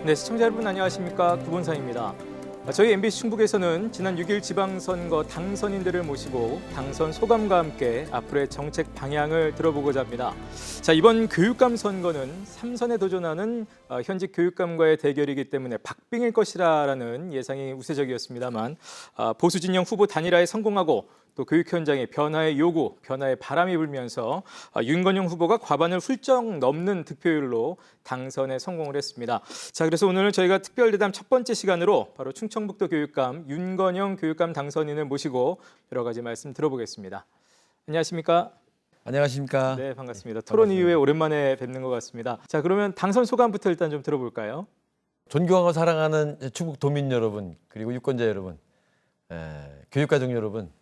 네, 시청자 여러분 안녕하십니까? 구본상입니다. 저희 MBC 충북에서는 지난 6일 지방선거 당선인들을 모시고 당선 소감과 함께 앞으로의 정책 방향을 들어보고자 합니다. 자, 이번 교육감 선거는 3선에 도전하는 현직 교육감과의 대결이기 때문에 박빙일 것이라는 예상이 우세적이었습니다만 보수 진영 후보 단일화에 성공하고 또 교육 현장의 변화의 요구, 변화의 바람이 불면서 윤건영 후보가 과반을 훌쩍 넘는 득표율로 당선에 성공을 했습니다. 자, 그래서 오늘 저희가 특별대담 첫 번째 시간으로 바로 충청북도 교육감 윤건영 교육감 당선인을 모시고 여러 가지 말씀 들어보겠습니다. 안녕하십니까? 안녕하십니까? 네, 반갑습니다. 토론 이후에 오랜만에 뵙는 것 같습니다. 자, 그러면 당선 소감부터 일단 좀 들어볼까요? 존경하고 사랑하는 충북 도민 여러분, 그리고 유권자 여러분, 교육가족 여러분,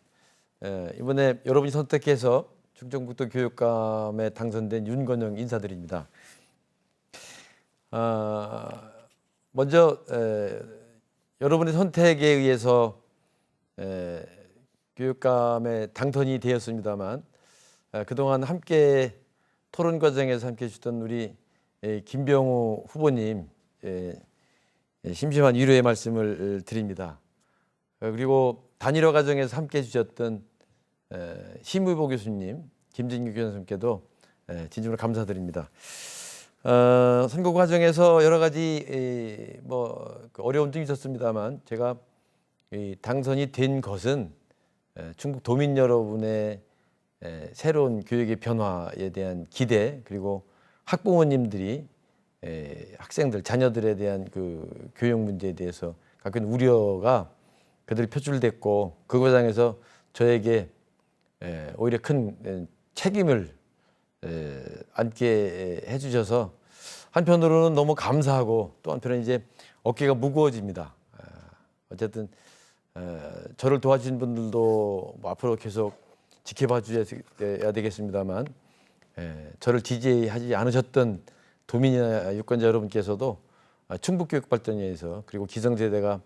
이번에 여러분이 선택해서 충청북도 교육감에 당선된 윤건영 인사드립니다. 먼저 여러분의 선택에 의해서 교육감에 당선이 되었습니다만 그동안 함께 토론 과정에서 함께 해주셨던 우리 김병우 후보님 심심한 위로의 말씀을 드립니다. 그리고 단일화 과정에서 함께 해주셨던 심의보 교수님, 김진규 교수님께도 진심으로 감사드립니다. 선거 과정에서 여러 가지 어려운 점이 있었습니다만 제가 당선이 된 것은 충북 도민 여러분의 새로운 교육의 변화에 대한 기대, 그리고 학부모님들이 학생들, 자녀들에 대한 그 교육 문제에 대해서 갖고 있는 우려가 그들이 표출됐고 그 과정에서 저에게 오히려 큰 책임을 안게 해주셔서 한편으로는 너무 감사하고 또 한편으로는 이제 어깨가 무거워집니다. 어쨌든 저를 도와주신 분들도 뭐 앞으로 계속 지켜봐 주셔야 되겠습니다만 저를 지지하지 않으셨던 도민이나 유권자 여러분께서도 충북교육 발전에 의해서 그리고 기성세대가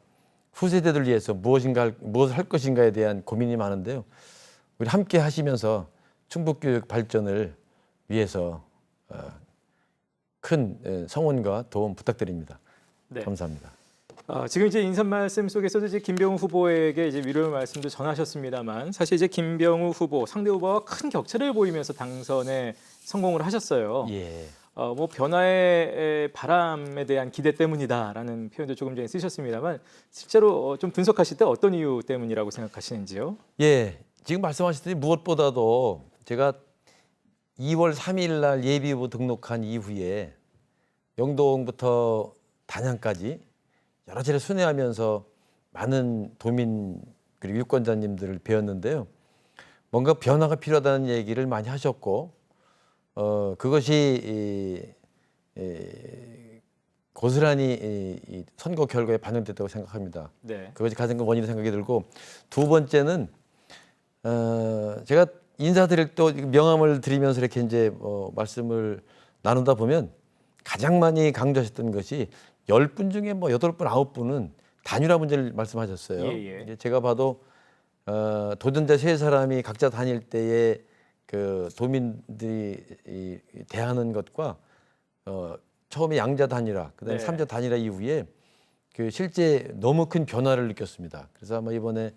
후세대들 위해서 무엇을 할 것인가에 대한 고민이 많은데요. 우리 함께 하시면서 충북교육 발전을 위해서 큰 성원과 도움 부탁드립니다. 네. 감사합니다. 지금 이제 인사 말씀 속에서도 이제 김병우 후보에게 이제 위로의 말씀도 전하셨습니다만 사실 이제 김병우 후보 상대 후보와 큰 격차를 보이면서 당선에 성공을 하셨어요. 예. 뭐 변화의 바람에 대한 기대 때문이다라는 표현도 조금 전에 쓰셨습니다만 실제로 좀 분석하실 때 어떤 이유 때문이라고 생각하시는지요? 예, 지금 말씀하셨듯이 무엇보다도 제가 2월 3일 날 예비후보 등록한 이후에 영동부터 단양까지 여러 차례 순회하면서 많은 도민 그리고 유권자님들을 배웠는데요. 뭔가 변화가 필요하다는 얘기를 많이 하셨고 그것이 고스란히 이 선거 결과에 반영됐다고 생각합니다. 네. 그것이 가장 큰 원인으로 생각이 들고 두 번째는 제가 인사드릴 때 명함을 드리면서 이렇게 이제 말씀을 나누다 보면 가장 많이 강조하셨던 것이 10분 중에 뭐 8분, 9분은 단일화 문제를 말씀하셨어요. 예. 제가 봐도 도전자 세 사람이 각자 다닐 때에 그 도민들이 대하는 것과 처음에 양자 단일화, 그다음에 네. 삼자 단일화 이후에 그 실제 너무 큰 변화를 느꼈습니다. 그래서 아마 이번에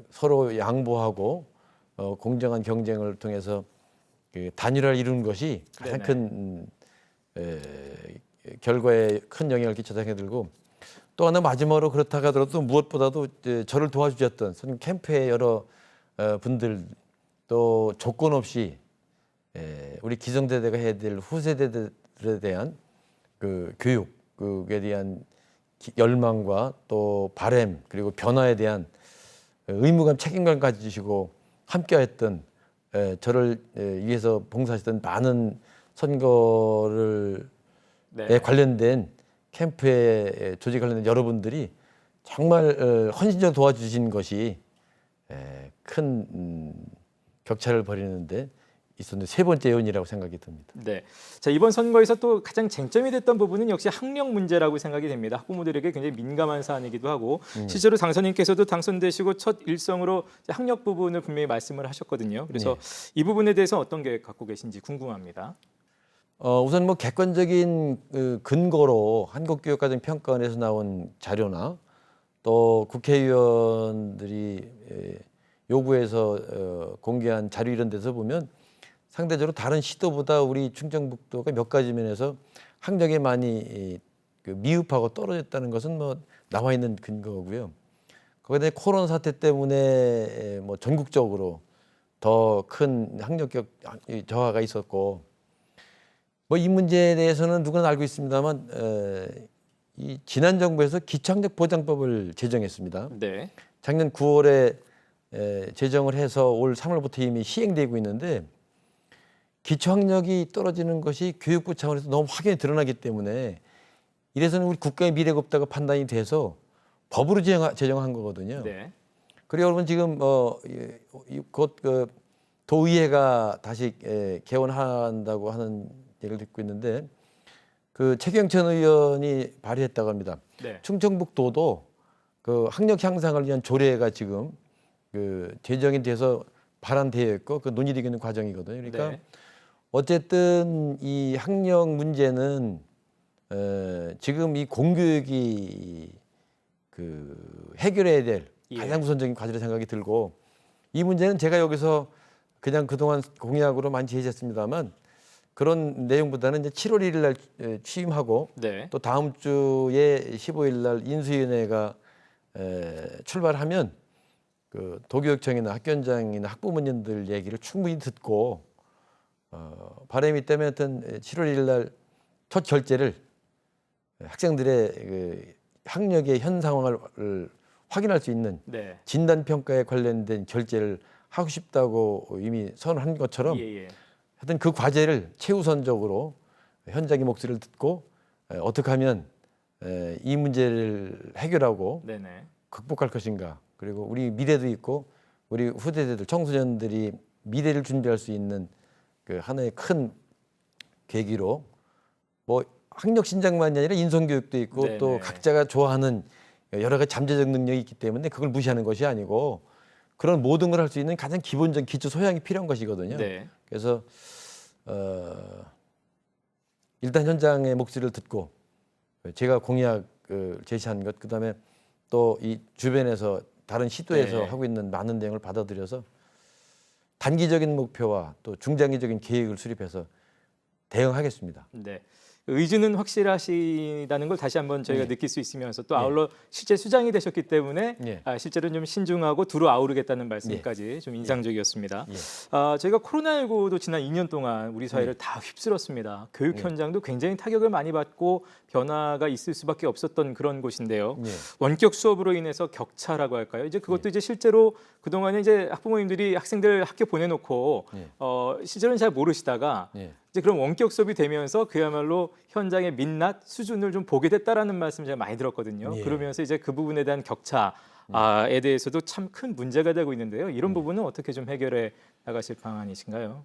서로 양보하고 공정한 경쟁을 통해서 그 단일화를 이루는 것이 가장 큰 결과에 큰 영향을 끼쳐서 생각이 들고 또 하나 마지막으로 그렇다고 하더라도 무엇보다도 저를 도와주셨던 캠프의 여러 분들 또 조건 없이 우리 기성세대가 해야 될 후세대들에 대한 그 교육에 대한 열망과 또 바람 그리고 변화에 대한 의무감, 책임감 가지시고 함께했던 저를 위해서 봉사하셨던 많은 선거를 관련된 캠프에 조직 관련된 여러분들이 정말 헌신적으로 도와주신 것이 큰 격차를 벌이는데 있었는데 세 번째 요인이라고 생각이 듭니다. 네. 자, 이번 선거에서 또 가장 쟁점이 됐던 부분은 역시 학력 문제라고 생각이 됩니다. 학부모들에게 굉장히 민감한 사안이기도 하고 실제로 당선인께서도 당선되시고 첫 일성으로 학력 부분을 분명히 말씀을 하셨거든요. 그래서 이 부분에 대해서 어떤 계획 갖고 계신지 궁금합니다. 우선 뭐 객관적인 그 근거로 한국교육과정평가원에서 나온 자료나 또 국회의원들이 요구해서 공개한 자료 이런 데서 보면 상대적으로 다른 시도보다 우리 충청북도가 몇 가지 면에서 학력이 많이 그 미흡하고 떨어졌다는 것은 뭐 나와 있는 근거고요. 거기에 대해 코로나 사태 때문에 뭐 전국적으로 더 큰 학력 저하가 있었고 뭐 이 문제에 대해서는 누구나 알고 있습니다만 이 지난 정부에서 기초학력 보장법을 제정했습니다. 네. 작년 9월에 제정을 해서 올 3월부터 이미 시행되고 있는데 기초학력이 떨어지는 것이 교육부 차원에서 너무 확연히 드러나기 때문에 이래서는 우리 국가의 미래가 없다고 판단이 돼서 법으로 제정한 거거든요. 네. 그리고 여러분 지금 곧 도의회가 다시 개원한다고 하는 얘기를 듣고 있는데 그 최경천 의원이 발의했다고 합니다. 네. 충청북도도 그 학력 향상을 위한 조례가 지금 그 제정이 돼서 발안되어 있고 그 논의되고 있는 과정이거든요. 그러니까 네. 어쨌든 이 학력 문제는 지금 이 공교육이 그 해결해야 될 가장 우선적인 과제로 생각이 들고 이 문제는 제가 여기서 그냥 그동안 공약으로 많이 제시했습니다만 그런 내용보다는 이제 7월 1일 날 취임하고 네. 또 다음 주에 15일 날 인수위원회가 출발하면 그 도교육청이나 학교원장이나 학부모님들 얘기를 충분히 듣고 바람이 있다면 하여튼 7월 1일 날 첫 결제를 학생들의 그 학력의 현 상황을 확인할 수 있는 네. 진단 평가에 관련된 결제를 하고 싶다고 이미 선언한 것처럼 예, 예. 하여튼 그 과제를 최우선적으로 현장의 목소리를 듣고 어떻게 하면 이 문제를 해결하고 네네. 극복할 것인가 그리고 우리 미래도 있고 우리 후대들 청소년들이 미래를 준비할 수 있는 그 하나의 큰 계기로 뭐 학력 신장만이 아니라 인성교육도 있고 네네. 또 각자가 좋아하는 여러 가지 잠재적 능력이 있기 때문에 그걸 무시하는 것이 아니고 그런 모든 걸 할 수 있는 가장 기본적인 기초 소양이 필요한 것이거든요. 네. 그래서 일단 현장의 목소리를 듣고 제가 공약을 제시한 것 그다음에 또 이 주변에서 다른 시도에서 네. 하고 있는 많은 내용을 받아들여서 단기적인 목표와 또 중장기적인 계획을 수립해서 대응하겠습니다. 네. 의지는 확실하시다는 걸 다시 한번 저희가 예. 느낄 수 있으면서 또 아울러 실제 수장이 되셨기 때문에 예. 실제로는 좀 신중하고 두루 아우르겠다는 말씀까지 좀 인상적이었습니다. 예. 저희가 코로나19도 지난 2년 동안 우리 사회를 다 휩쓸었습니다. 교육 현장도 굉장히 타격을 많이 받고 변화가 있을 수밖에 없었던 그런 곳인데요. 예. 원격 수업으로 인해서 격차라고 할까요? 이제 그것도 이제 실제로 그동안에 이제 학부모님들이 학생들 학교 보내놓고 실제로는 잘 모르시다가 예. 이제 그런 원격 수업이 되면서 그야말로 현장의 민낯 수준을 좀 보게 됐다라는 말씀 제가 많이 들었거든요. 예. 그러면서 이제 그 부분에 대한 격차에 대해서도 참 큰 문제가 되고 있는데요. 이런 부분은 어떻게 좀 해결해 나가실 방안이신가요?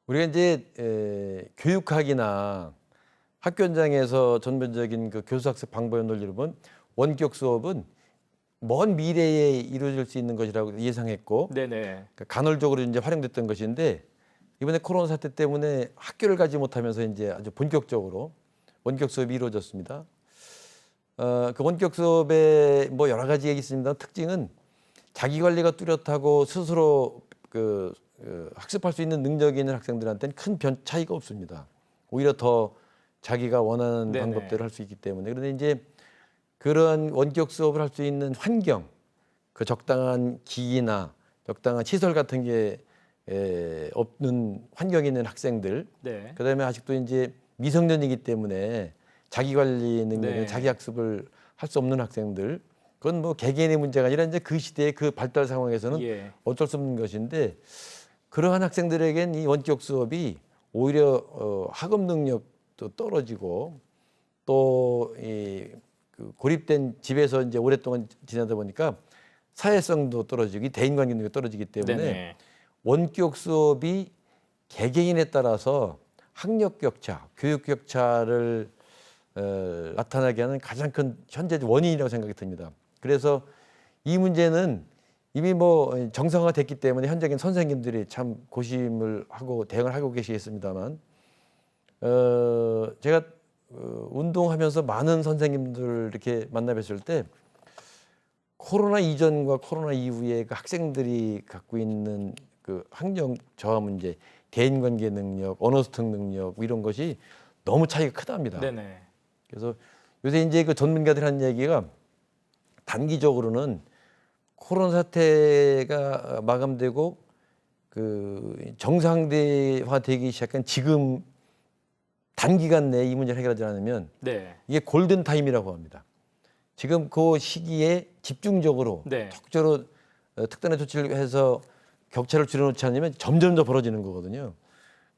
우리가 이제 교육학이나 학교 현장에서 전반적인 그 교수학습 방법의 논리를 보면 원격 수업은 먼 미래에 이루어질 수 있는 것이라고 예상했고 네네. 그러니까 간헐적으로 이제 활용됐던 것인데 이번에 코로나 사태 때문에 학교를 가지 못하면서 이제 아주 본격적으로 원격 수업이 이루어졌습니다. 그 원격 수업에 뭐 여러 가지 얘기 있습니다. 특징은 자기 관리가 뚜렷하고 스스로 그 학습할 수 있는 능력이 있는 학생들한테는 큰 차이가 없습니다. 오히려 더 자기가 원하는 네네. 방법대로 할 수 있기 때문에 그런데 이제 그런 원격 수업을 할 수 있는 환경, 그 적당한 기기나 적당한 시설 같은 게 없는 환경에 있는 학생들, 네. 그다음에 아직도 이제 미성년이기 때문에 자기 관리 능력, 네. 자기 학습을 할 수 없는 학생들, 그건 뭐 개개인의 문제가 아니라 이제 그 시대의 그 발달 상황에서는 예. 어쩔 수 없는 것인데 그러한 학생들에겐 이 원격 수업이 오히려 학업 능력도 떨어지고 또 그 고립된 집에서 이제 오랫동안 지내다 보니까 사회성도 떨어지고 대인관계 능력이 떨어지기 때문에 네네. 원격 수업이 개개인에 따라서 학력 격차, 교육 격차를 나타나게 하는 가장 큰 현재 원인이라고 생각이 듭니다. 그래서 이 문제는 이미 뭐 정상화됐기 때문에 현장인 선생님들이 참 고심을 하고 대응을 하고 계시겠습니다만 제가 운동하면서 많은 선생님들 이렇게 만나 뵀을 때 코로나 이전과 코로나 이후에 그 학생들이 갖고 있는 그 학력 저하 문제, 대인관계 능력, 언어 습득 능력 뭐 이런 것이 너무 차이가 크답니다. 네네. 그래서 요새 이제 그 전문가들 하는 얘기가 단기적으로는 코로나 사태가 마감되고 그 정상화되기 시작한 지금 단기간 내에 이 문제를 해결하지 않으면 네. 이게 골든 타임이라고 합니다. 지금 그 시기에 집중적으로 네. 적절로 특단의 조치를 해서 격차를 줄여놓지 않으면 점점 더 벌어지는 거거든요.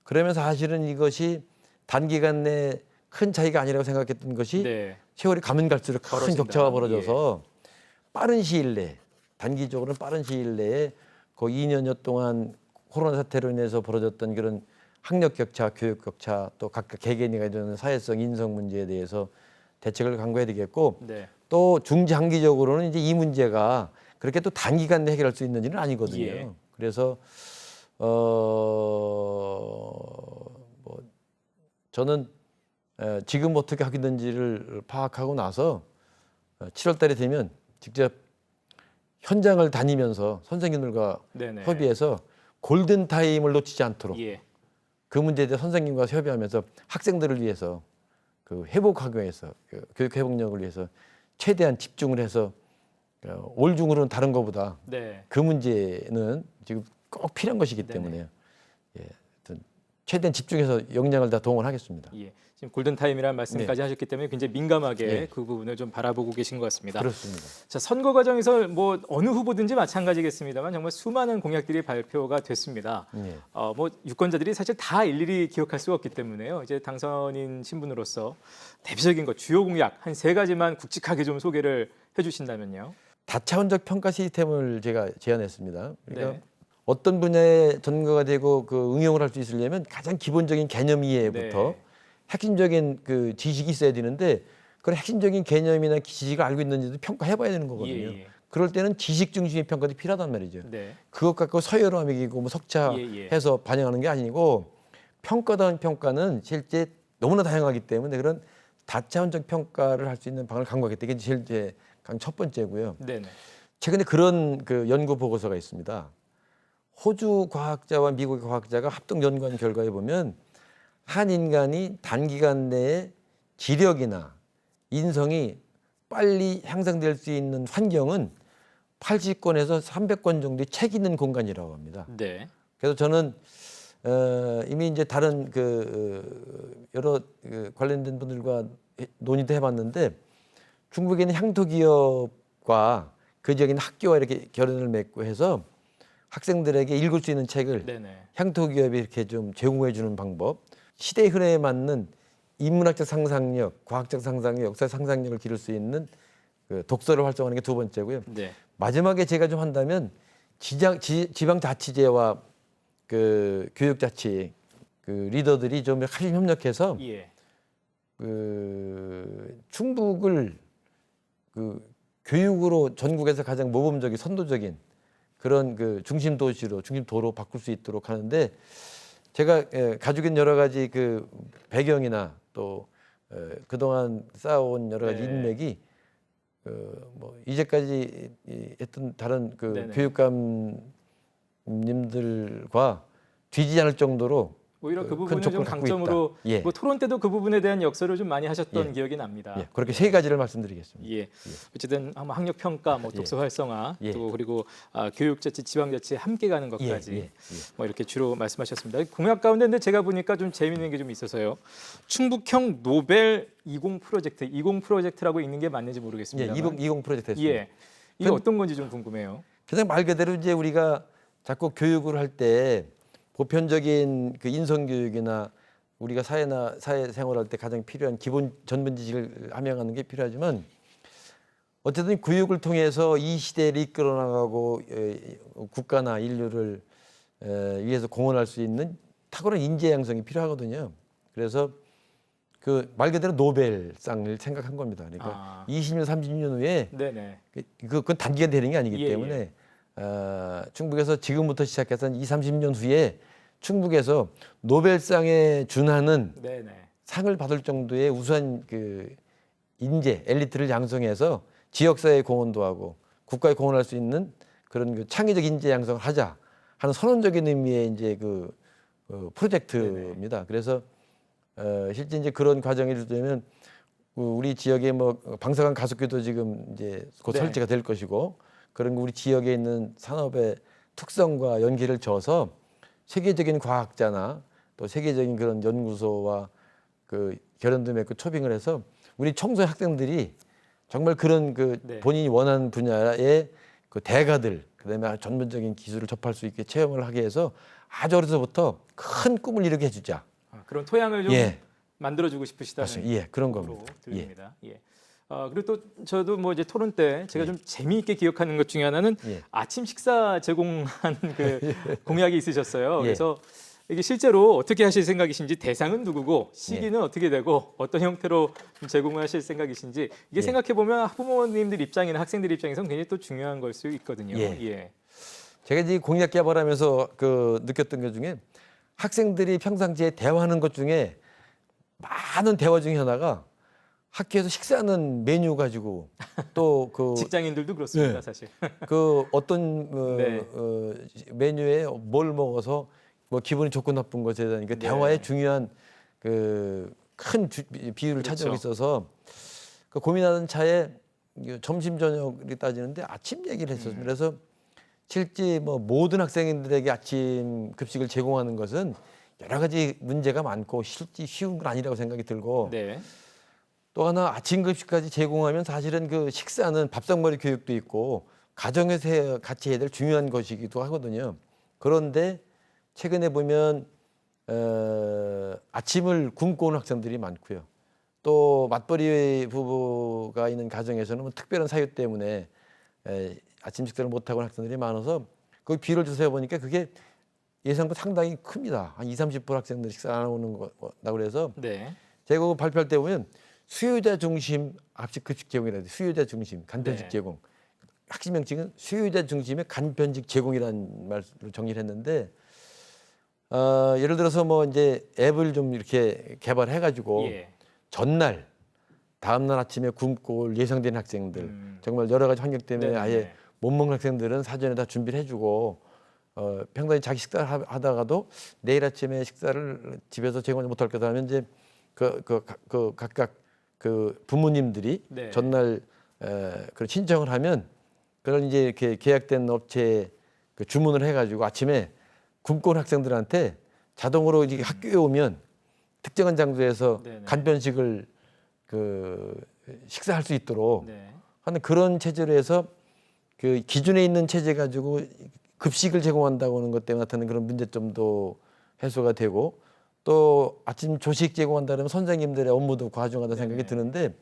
그러면서 사실은 이것이 단기간 내에 큰 차이가 아니라고 생각했던 것이 네. 세월이 가면 갈수록 큰 벌어진다. 격차가 벌어져서 빠른 시일 내에 단기적으로는 빠른 시일 내에 그 2년여 동안 코로나 사태로 인해서 벌어졌던 그런 학력 격차, 교육 격차 또 각각 개개인이 가지고 있는 사회성, 인성 문제에 대해서 대책을 강구해야 되겠고 네. 또 중장기적으로는 이제 이 문제가 그렇게 또 단기간 내에 해결할 수 있는 일은 아니거든요. 예. 그래서 뭐 저는 지금 어떻게 하겠는지를 파악하고 나서 7월 달이 되면 직접 현장을 다니면서 선생님들과 네네. 협의해서 골든 타임을 놓치지 않도록 예. 그 문제에 대해 선생님과 협의하면서 학생들을 위해서 그 회복하기 위해서 그 교육 회복력을 위해서 최대한 집중을 해서 올 중으로는 다른 것보다 네. 그 문제는 지금 꼭 필요한 것이기 네네. 때문에 하여튼 최대한 집중해서 역량을 다 동원하겠습니다. 예. 지금 골든 타임이라는 말씀까지 하셨기 때문에 굉장히 민감하게 네. 그 부분을 좀 바라보고 계신 것 같습니다. 그렇습니다. 자, 선거 과정에서 뭐 어느 후보든지 마찬가지겠습니다만 정말 수많은 공약들이 발표가 됐습니다. 예. 뭐 유권자들이 사실 다 일일이 기억할 수가 없기 때문에요. 이제 당선인 신분으로서 대표적인 것 주요 공약 한 3가지만 굵직하게 좀 소개를 해주신다면요. 다차원적 평가 시스템을 제가 제안했습니다. 그러니까 네. 어떤 분야에 전문가가 되고 그 응용을 할 수 있으려면 가장 기본적인 개념 이해부터 네. 핵심적인 그 지식이 있어야 되는데 그런 핵심적인 개념이나 지식을 알고 있는지도 평가해봐야 되는 거거든요. 예. 그럴 때는 지식 중심의 평가도 필요하단 말이죠. 네. 그것 갖고 서열화 매기고 뭐 석차해서 반영하는 게 아니고 평가다운 평가는 실제 너무나 다양하기 때문에 그런 다차원적 평가를 할 수 있는 방안을 강구하겠다. 이게 제일 첫 번째고요. 네네. 최근에 그런 그 연구 보고서가 있습니다. 호주 과학자와 미국의 과학자가 합동 연구한 결과에 보면 한 인간이 단기간 내에 지력이나 인성이 빨리 향상될 수 있는 환경은 80권에서 300권 정도의 책 있는 공간이라고 합니다. 네. 그래서 저는 이미 이제 다른 여러 관련된 분들과 논의도 해봤는데 중국에 있는 향토 기업과 그 지역에 있는 학교와 이렇게 결연을 맺고 해서 학생들에게 읽을 수 있는 책을 네네. 향토 기업이 이렇게 좀 제공해 주는 방법, 시대 흐름에 맞는 인문학적 상상력, 과학적 상상력, 역사 상상력을 기를 수 있는 그 독서를 활성화하는 게 두 번째고요. 네. 마지막에 제가 좀 한다면 지방자치제와 그 교육자치 그 리더들이 좀 합심 협력해서 예. 그 충북을 그 교육으로 전국에서 가장 모범적인 선도적인 그런 그 중심 도시로 중심 도로 바꿀 수 있도록 하는데 제가 가지고 있는 여러 가지 그 배경이나 또 그동안 쌓아온 여러 가지 네. 인맥이 뭐 이제까지 했던 다른 그 네네. 교육감님들과 뒤지지 않을 정도로 오히려 그 큰 부분을 좀 조건을 갖고 강점으로 있다. 예. 뭐 토론 때도 그 부분에 대한 역설을 좀 많이 하셨던 예. 기억이 납니다. 예, 그렇게 세 가지를 말씀드리겠습니다. 예. 어쨌든 아마 학력 평가, 뭐 예. 독서 활성화, 예. 또 그리고 교육자치, 지방자치 함께 가는 것까지 예. 뭐 이렇게 주로 말씀하셨습니다. 공약 가운데 근데 제가 보니까 좀 재미있는 게 좀 있어서요. 충북형 노벨 20 프로젝트, 20 프로젝트라고 읽는 게 맞는지 예, 모르겠습니다. 20 프로젝트 했습니다. 예. 이게 어떤 건지 좀 궁금해요. 그냥 말 그대로 이제 우리가 자꾸 교육을 할 때 보편적인 그 인성 교육이나 우리가 사회 생활할 때 가장 필요한 기본 전문 지식을 함양하는 게 필요하지만 어쨌든 교육을 통해서 이 시대를 이끌어 나가고 국가나 인류를 위해서 공헌할 수 있는 탁월한 인재 양성이 필요하거든요. 그래서 그 말 그대로 노벨상을 생각한 겁니다. 그러니까 20년, 30년 후에 네네. 그건 단기간 되는 게 아니기 예, 때문에 충북에서 지금부터 시작해서 20, 30년 후에 충북에서 노벨상에 준하는 네네. 상을 받을 정도의 우수한 그 인재, 엘리트를 양성해서 지역사회에 공헌도 하고 국가에 공헌할 수 있는 그런 그 창의적 인재 양성을 하자 하는 선언적인 의미의 이제 프로젝트입니다. 그래서 실제 이제 그런 과정이 되면 우리 지역에 뭐 방사관 가속기도 지금 이제 곧 네. 설치가 될 것이고 그런 우리 지역에 있는 산업의 특성과 연계를 져서 세계적인 과학자나 또 세계적인 그런 연구소와 그 결연도 맺고 초빙을 해서 우리 청소년 학생들이 정말 그런 그 네. 본인이 원하는 분야의 그 대가들 그다음에 전문적인 기술을 접할 수 있게 체험을 하게 해서 아주 어려서부터 큰 꿈을 이루게 해주자. 그런 토양을 좀 예. 만들어주고 싶으시다는 맞습니다. 예, 그런 뜻으로 겁니다. 들립니다. 예. 그리고 또 저도 뭐 이제 토론 때 제가 예. 좀 재미있게 기억하는 것 중에 하나는 예. 아침 식사 제공한 그 공약이 있으셨어요. 예. 그래서 이게 실제로 어떻게 하실 생각이신지 대상은 누구고 시기는 어떻게 되고 어떤 형태로 좀 제공을 하실 생각이신지 이게 예. 생각해 보면 학부모님들 입장이나 학생들 입장에서는 굉장히 또 중요한 걸 수 있거든요. 예. 예. 제가 이제 공약 개발하면서 그 느꼈던 것 중에 학생들이 평상시에 대화하는 것 중에 많은 대화 중에 하나가 학교에서 식사하는 메뉴 가지고 또 그 직장인들도 그렇습니다, 네. 사실. 그 어떤 네. 메뉴에 뭘 먹어서 뭐 기분이 좋고 나쁜 것에 대한 그 네. 대화의 중요한 그 큰 비율을 그렇죠. 차지하고 있어서 그 고민하는 차에 점심 저녁이 따지는데 아침 얘기를 했었습니다. 그래서 실제 뭐 모든 학생들에게 아침 급식을 제공하는 것은 여러 가지 문제가 많고 실제 쉬운 건 아니라고 생각이 들고 네. 또 하나 아침 급식까지 제공하면 사실은 그 식사는 밥상머리 교육도 있고 가정에서 같이 해야 될 중요한 것이기도 하거든요. 그런데 최근에 보면 아침을 굶고 오는 학생들이 많고요. 또 맞벌이 부부가 있는 가정에서는 뭐 특별한 사유 때문에 아침 식사를 못하고 하는 학생들이 많아서 그 비율을 조사해 보니까 그게 예상보다 상당히 큽니다. 한 20, 30% 학생들이 식사 안 오는 거라고 그래서 네. 제가 그 발표할 때 보면 수요자 중심 합식 급식 제공이라든지 수요자 중심 간편식 네. 제공 학식 명칭은 수요자 중심의 간편식 제공이라는 말로 정리를 했는데 예를 들어서 뭐 이제 앱을 좀 이렇게 개발해 가지고 예. 전날 다음날 아침에 굶고 올 예상된 학생들 정말 여러 가지 환경 때문에 네네네. 아예 못 먹는 학생들은 사전에 다 준비를 해주고 평소에 자기 식사를 하다가도 내일 아침에 식사를 집에서 제공하지 못할 거다 하면 이제 각각 그 부모님들이 네. 전날 그 신청을 하면 그런 이제 이렇게 계약된 업체에 그 주문을 해가지고 아침에 굶고 온 학생들한테 자동으로 이제 학교에 오면 특정한 장소에서 네네. 간편식을 그 식사할 수 있도록 네. 하는 그런 체제로 해서 그 기존에 있는 체제 가지고 급식을 제공한다고 하는 것 때문에 나타나는 그런 문제점도 해소가 되고 또 아침 조식 제공한다면 선생님들의 업무도 과중하다 생각이 네네. 드는데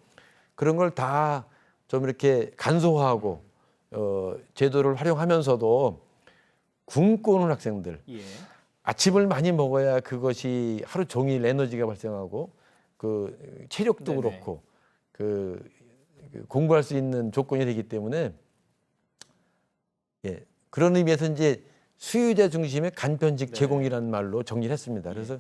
그런 걸 다 좀 이렇게 간소화하고 제도를 활용하면서도 굶고 오는 학생들 예. 아침을 많이 먹어야 그것이 하루 종일 에너지가 발생하고 그 체력도 네네. 그렇고 그 공부할 수 있는 조건이 되기 때문에 예 그런 의미에서 이제 수요자 중심의 간편식 네. 제공이라는 말로 정리를 했습니다. 그래서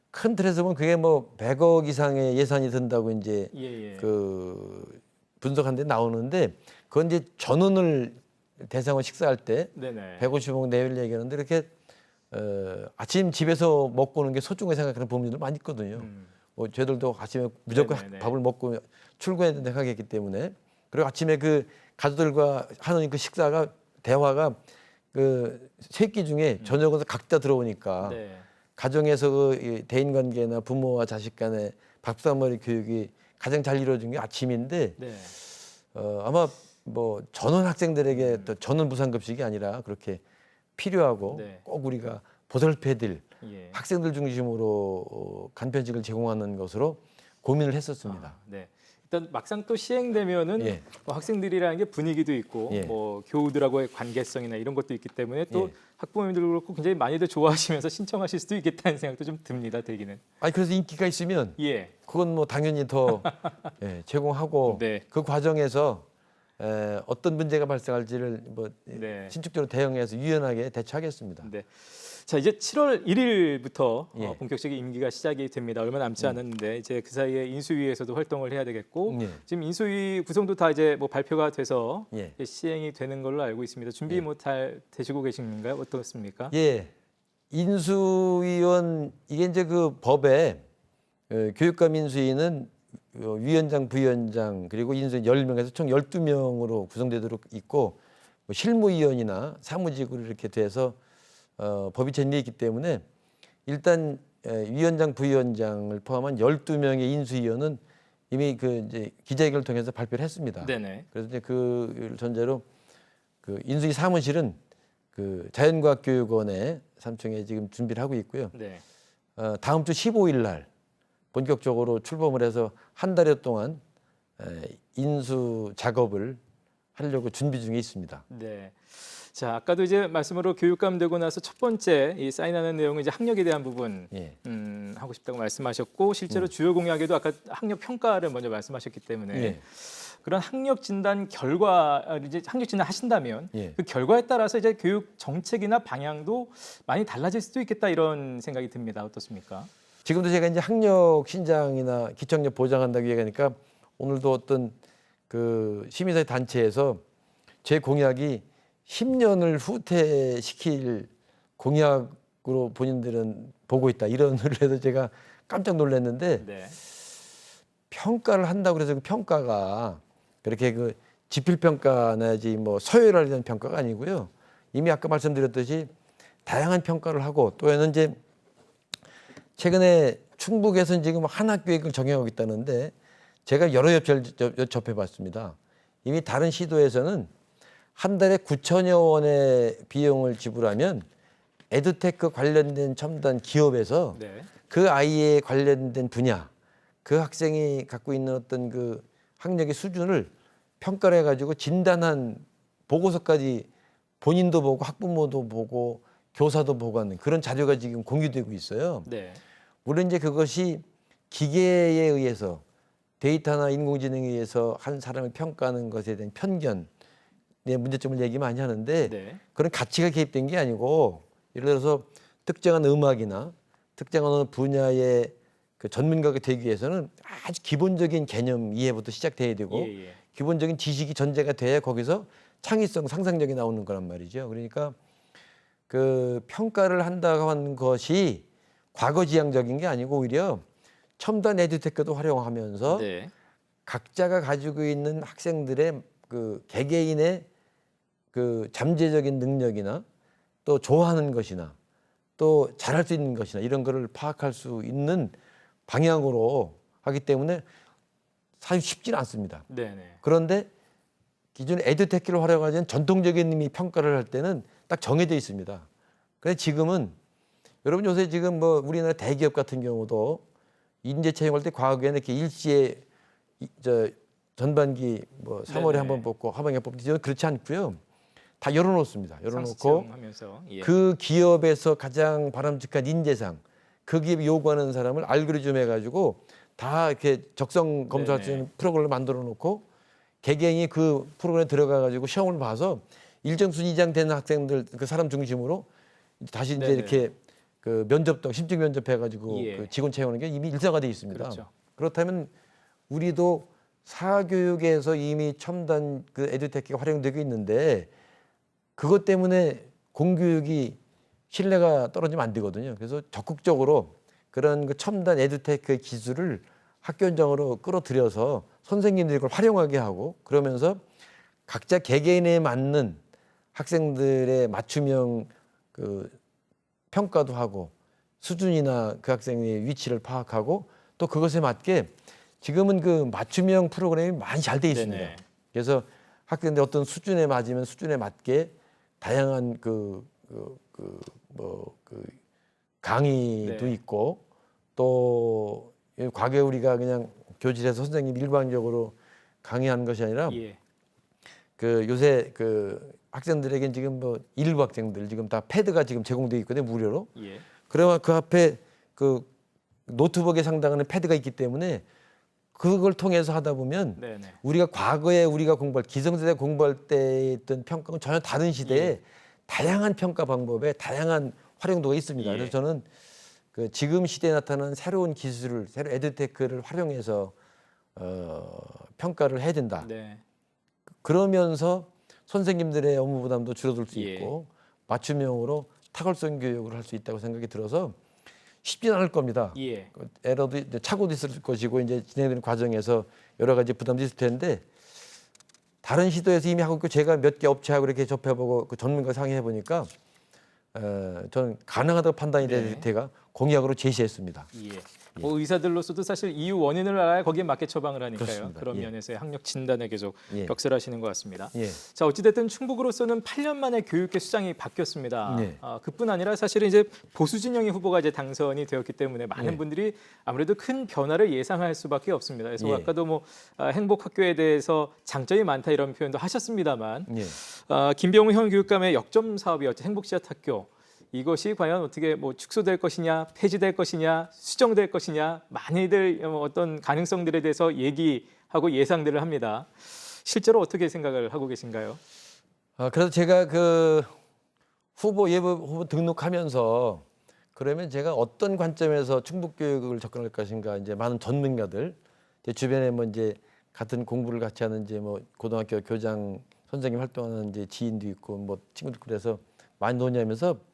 큰 틀에서 보면 그게 뭐 100억 이상의 예산이 든다고 이제 예. 그 분석한 데 나오는데 그건 이제 전원을 대상으로 식사할 때 네네. 150억 내외를 얘기하는데 이렇게 아침 집에서 먹고 오는 게 소중하게 생각하는 부모님들 많이 있거든요. 뭐 저희들도 아침에 무조건 네네네. 밥을 먹고 출근해야 된다 생각했기 때문에 그리고 아침에 그 가족들과 하는 그 식사가 대화가 그 세끼 중에 저녁은 각자 들어오니까 네. 가정에서 그 대인관계나 부모와 자식 간의 밥상머리 교육이 가장 잘 이루어진 게 아침인데 네. 아마 뭐 전원 학생들에게 또 전원 무상급식이 아니라 그렇게 필요하고 네. 꼭 우리가 보살펴야 될 예. 학생들 중심으로 간편식을 제공하는 것으로 고민을 했었습니다. 네. 일단 막상 또 시행되면은 예. 뭐 학생들이라는 게 분위기도 있고 예. 뭐 교우들하고의 관계성이나 이런 것도 있기 때문에 또 예. 학부모님들도 그렇고 굉장히 많이들 좋아하시면서 신청하실 수도 있겠다는 생각도 좀 듭니다. 되기는. 아니 그래서 인기가 있으면 예. 그건 뭐 당연히 더 제공하고 네. 그 과정에서 어떤 문제가 발생할지를 뭐 네. 신축적으로 대응해서 유연하게 대처하겠습니다. 네. 자, 이제 7월 1일부터 예. 본격적인 임기가 시작이 됩니다. 얼마 남지 않았는데 이제 그 사이에 인수위에서도 활동을 해야 되겠고 예. 지금 인수위 구성도 다 이제 뭐 발표가 돼서 예. 이제 시행이 되는 걸로 알고 있습니다. 준비 뭐 잘 되시고 계신가요? 어떻습니까? 예. 인수위원 이게 이제 그 법에 교육감 인수위는 위원장, 부위원장 그리고 인수위 10명에서 총 12명으로 구성되도록 있고 뭐 실무위원이나 사무직으로 이렇게 돼서 법이 정리돼 있기 때문에 일단 위원장, 부위원장을 포함한 12명의 인수위원은 이미 그 이제 기자회견을 통해서 발표를 했습니다. 네네. 그래서 이제 그 전제로 그 인수위 사무실은 그 자연과학교육원에 3층에 지금 준비를 하고 있고요. 네. 다음 주 15일 날 본격적으로 출범을 해서 한 달여 동안 인수 작업을 하려고 준비 중에 있습니다. 네. 자, 아까도 이제 말씀으로 교육감 되고 나서 첫 번째 이 사인하는 내용은 이제 학력에 대한 부분 예. 하고 싶다고 말씀하셨고 실제로 주요 공약에도 아까 학력 평가를 먼저 말씀하셨기 때문에 예. 그런 학력 진단 결과 이제 학력 진단 하신다면 예. 그 결과에 따라서 이제 교육 정책이나 방향도 많이 달라질 수도 있겠다 이런 생각이 듭니다. 어떻습니까? 지금도 제가 이제 학력 신장이나 기초학력 보장한다고 얘기하니까 오늘도 어떤 그 시민사회 단체에서 제 공약이 10년을 후퇴시킬 공약으로 본인들은 보고 있다 이런 을 해서 제가 깜짝 놀랐는데 네. 평가를 한다고 그래서 그 평가가 그렇게 그 지필평가 내지 뭐 서열화에 대한 평가가 아니고요. 이미 아까 말씀드렸듯이 다양한 평가를 하고 또는 이제 최근에 충북에서는 지금 한학교육을 적용하고 있다는데 제가 여러 업체를 접해봤습니다. 이미 다른 시도에서는 한 달에 9천여 원의 비용을 지불하면 에듀테크 관련된 첨단 기업에서 네. 그 아이에 관련된 분야, 그 학생이 갖고 있는 어떤 그 학력의 수준을 평가를 해가지고 진단한 보고서까지 본인도 보고 학부모도 보고 교사도 보고 하는 그런 자료가 지금 공유되고 있어요. 네. 물론 이제 그것이 기계에 의해서 데이터나 인공지능에 의해서 한 사람을 평가하는 것에 대한 편견의 문제점을 얘기 많이 하는데 네. 그런 가치가 개입된 게 아니고 예를 들어서 특정한 음악이나 특정한 어느 분야의 그 전문가가 되기 위해서는 아주 기본적인 개념 이해부터 시작돼야 되고 예, 예. 기본적인 지식이 전제가 돼야 거기서 창의성, 상상력이 나오는 거란 말이죠. 그러니까 그 평가를 한다고 하는 것이 과거지향적인 게 아니고 오히려 첨단 에듀테크도 활용하면서 네. 각자가 가지고 있는 학생들의 그 개개인의 그 잠재적인 능력이나 또 좋아하는 것이나 또 잘할 수 있는 것이나 이런 거를 파악할 수 있는 방향으로 하기 때문에 사실 쉽지는 않습니다. 네네. 그런데 기존 에듀테크를 활용하는 전통적인 의미 평가를 할 때는 딱 정해져 있습니다. 그런데 지금은 여러분 요새 지금 뭐 우리나라 대기업 같은 경우도 인재 채용할 때 과거에는 이렇게 일시에 저 전반기 뭐 3월에 네네. 한번 뽑고 하반기에 뽑고 지금 그렇지 않고요. 다 열어놓습니다. 열어놓고 하면서 예. 그 기업에서 가장 바람직한 인재상 그 기업이 요구하는 사람을 알고리즘 해가지고 다 이렇게 적성 검사할 수 있는 프로그램을 만들어 놓고 개개인이 그 프로그램에 들어가가지고 시험을 봐서 일정 순위 이상 되는 학생들 그 사람 중심으로 다시 이제 네네. 이렇게 그 면접도 심층 면접해가지고 예. 그 직원 채용하는 게 이미 일상화되어 있습니다. 그렇죠. 그렇다면 우리도 사교육에서 이미 첨단 그 에듀테크가 활용되고 있는데 그것 때문에 공교육이 신뢰가 떨어지면 안 되거든요. 그래서 적극적으로 그런 그 첨단 에듀테크의 기술을 학교 현장으로 끌어들여서 선생님들이 그걸 활용하게 하고 그러면서 각자 개개인에 맞는 학생들의 맞춤형 그 평가도 하고 수준이나 그 학생의 위치를 파악하고 또 그것에 맞게 지금은 그 맞춤형 프로그램이 많이 잘 돼 있습니다. 네네. 그래서 학생들 어떤 수준에 맞으면 수준에 맞게 다양한 그 강의도 네. 있고 또 과거에 우리가 그냥 교실에서 선생님 일방적으로 강의하는 것이 아니라 예. 그 요새 그 학생들에게 지금 뭐 일부 학생들 지금 다 패드가 지금 제공돼 있거든요 무료로. 예. 그러면 그 앞에 그 노트북에 상당하는 패드가 있기 때문에 그걸 통해서 하다 보면 네네. 우리가 과거에 우리가 공부할 기성세대 공부할 때 있던 평가는 전혀 다른 시대에 예. 다양한 평가 방법에 다양한 활용도가 있습니다. 예. 그래서 저는 그 지금 시대에 나타나는 새로운 기술을, 새로운 에듀테크를 활용해서 평가를 해야 된다. 네. 그러면서 선생님들의 업무 부담도 줄어들 수 예. 있고 맞춤형으로 탁월성 교육을 할 수 있다고 생각이 들어서 쉽지는 않을 겁니다. 예. 그 에러도 이제 착오도 있을 것이고 이제 진행되는 과정에서 여러 가지 부담도 있을 텐데 다른 시도에서 이미 하고 있고 제가 몇 개 업체하고 이렇게 접해보고 그 전문가 상의해 보니까 저는 가능하다고 판단이 네. 될 때가 공약으로 제시했습니다. 예. 뭐 의사들로서도 사실 이유 원인을 알아야 거기에 맞게 처방을 하니까요. 그렇습니다. 그런 예. 면에서의 학력 진단에 계속 예. 역설하시는 것 같습니다. 예. 자, 어찌됐든 충북으로서는 8년 만에 교육계 수장이 바뀌었습니다. 예. 그뿐 아니라 사실은 이제 보수 진영의 후보가 이제 당선이 되었기 때문에 많은 예. 분들이 아무래도 큰 변화를 예상할 수밖에 없습니다. 그래서 예. 아까도 뭐 행복학교에 대해서 장점이 많다 이런 표현도 하셨습니다만 예. 김병우 현 교육감의 역점 사업이었죠. 행복씨앗학교. 이것이 과연 어떻게 뭐 축소될 것이냐, 폐지될 것이냐, 수정될 것이냐 많이들 어떤 가능성들에 대해서 얘기하고 예상들을 합니다. 실제로 어떻게 생각을 하고 계신가요? 그래서 제가 그 후보 예비 후보 등록하면서 그러면 제가 어떤 관점에서 충북 교육을 접근할 것인가 이제 많은 전문가들 제 주변에 뭐 이제 같은 공부를 같이 하는 이제 뭐 고등학교 교장 선생님 활동하는 이제 지인도 있고 뭐 친구들 그래서 많이 논의하면서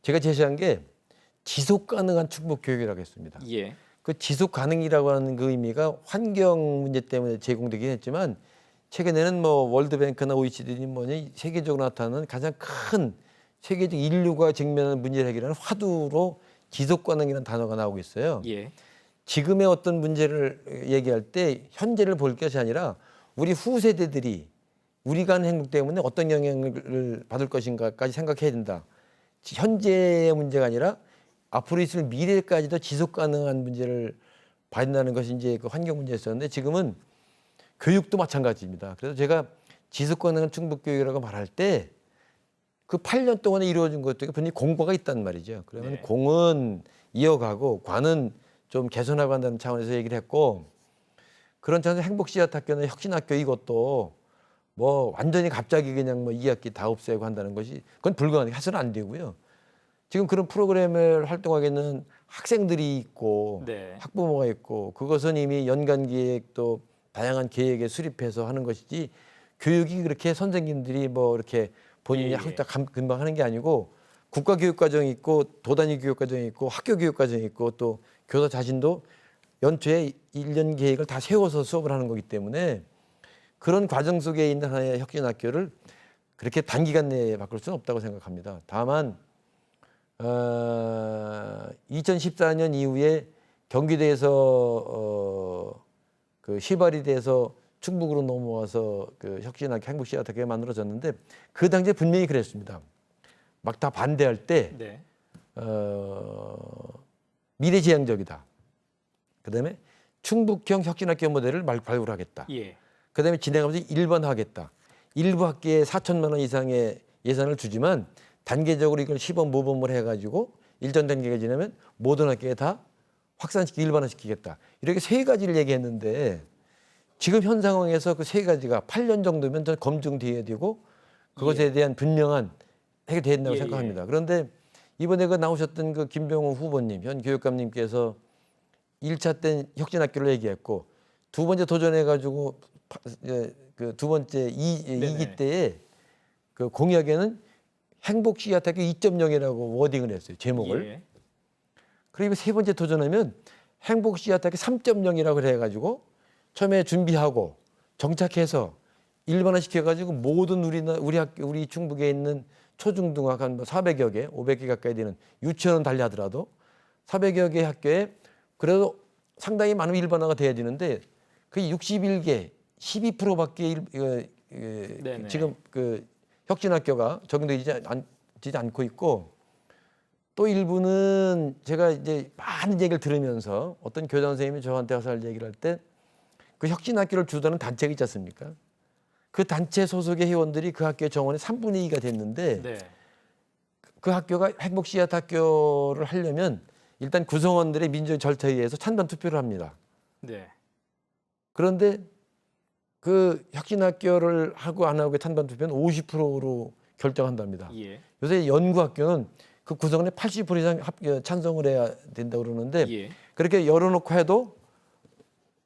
제가 제시한 게 지속 가능한 충북 교육이라고 했습니다. 예. 그 지속 가능이라고 하는 그 의미가 환경 문제 때문에 제공되긴 했지만 최근에는 뭐 월드뱅크나 OECD 뭐니 세계적으로 나타나는 가장 큰 세계적 인류가 직면하는 문제를 해결하는 화두로 지속 가능이라는 단어가 나오고 있어요. 예. 지금의 어떤 문제를 얘기할 때 현재를 볼 것이 아니라 우리 후세대들이 우리가 하는 행동 때문에 어떤 영향을 받을 것인가까지 생각해야 된다. 현재의 문제가 아니라 앞으로 있을 미래까지도 지속 가능한 문제를 봐야 된다는 것이 이제 그 환경 문제였었는데 지금은 교육도 마찬가지입니다. 그래서 제가 지속 가능한 충북 교육이라고 말할 때 그 8년 동안에 이루어진 것들이 분명히 공과가 있단 말이죠. 그러면 네. 공은 이어가고 과는 좀 개선하고 한다는 차원에서 얘기를 했고 그런 차원에서 행복씨앗학교나 혁신학교 이것도 뭐 완전히 갑자기 그냥 뭐 2학기 다 없애고 한다는 것이 그건 불가능해 해서는 안 되고요. 지금 그런 프로그램을 활동하겠는 학생들이 있고 네. 학부모가 있고 그것은 이미 연간 계획도 다양한 계획에 수립해서 하는 것이지 교육이 그렇게 선생님들이 뭐 이렇게 본인이 예, 예. 학자 금방 하는 게 아니고 국가 교육 과정이 있고 도단위 교육 과정이 있고 학교 교육 과정이 있고 또 교사 자신도 연초에 1년 계획을 다 세워서 수업을 하는 거기 때문에 그런 과정 속에 있는 하나의 혁신학교를 그렇게 단기간 내에 바꿀 수는 없다고 생각합니다. 다만 2014년 이후에 경기도에서 그 시발이 돼서 충북으로 넘어와서 그 혁신학교 행복씨앗학교가 만들어졌는데 그 당시에 분명히 그랬습니다. 막 다 반대할 때 네. 미래지향적이다. 그다음에 충북형 혁신학교 모델을 발굴하겠다. 예. 그다음에 진행하면서 일반화하겠다. 일부 학기에 4천만 원 이상의 예산을 주지만 단계적으로 이걸 시범 모범을 해가지고 일정 단계가 지나면 모든 학교에 다 확산시키고 일반화시키겠다. 이렇게 세 가지를 얘기했는데 지금 현 상황에서 그 세 가지가 8년 정도면 더 검증돼야 되고 그것에 대한 분명한 해결돼야 된다고 예, 생각합니다. 그런데 이번에 그 나오셨던 그 김병우 후보님, 현 교육감님께서 1차 때 혁신학교를 얘기했고 두 번째 도전해가지고 그 두 번째 네네. 2기 때에 그 공약에는 행복씨앗학교 2.0이라고 워딩을 했어요. 제목을. 예. 그리고 세 번째 도전하면 행복씨앗학교 3.0이라고 해가지고 처음에 준비하고 정착해서 일반화 시켜가지고 모든 우리 학교 우리 충북에 있는 초중등학 한 400여 개, 500개 가까이 되는 유치원은 달리하더라도 400여 개 학교에 그래도 상당히 많은 일반화가 돼야 되는데 그 61개, 12%밖에 지금 그 혁신학교가 적용되지 않고 있고 또 일부는 제가 이제 많은 얘기를 들으면서 어떤 교장 선생님이 저한테 와서 얘기를 할 때 그 혁신학교를 주도하는 단체가 있지 않습니까? 그 단체 소속의 회원들이 그 학교의 정원의 3분의 2가 됐는데 네. 그 학교가 행복씨앗학교를 하려면 일단 구성원들의 민주적 절차에 의해서 찬반 투표를 합니다. 네. 그런데 그 혁신학교를 하고 안 하고의 찬반 투표는 50%로 결정한답니다. 예. 요새 연구학교는 그 구성원의 80% 이상 찬성을 해야 된다고 그러는데 예. 그렇게 열어놓고 해도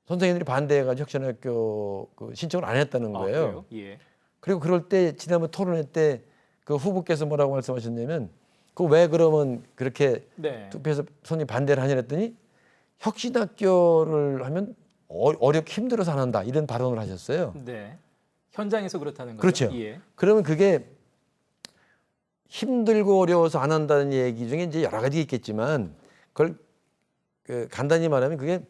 선생님들이 반대해가지고 혁신학교 그 신청을 안 했다는 거예요. 그래요? 예. 그리고 그럴 때 지난번 토론회 때 그 후보께서 뭐라고 말씀하셨냐면 그 왜 그러면 그렇게 네. 투표해서 손이 반대를 하냐 했더니 혁신학교를 하면 어렵게 힘들어서 안 한다 이런 발언을 하셨어요. 네. 현장에서 그렇다는 거죠. 그렇죠. 예. 그러면 그게 힘들고 어려워서 안 한다는 얘기 중에 이제 여러 가지 있겠지만 그걸 그 간단히 말하면 그게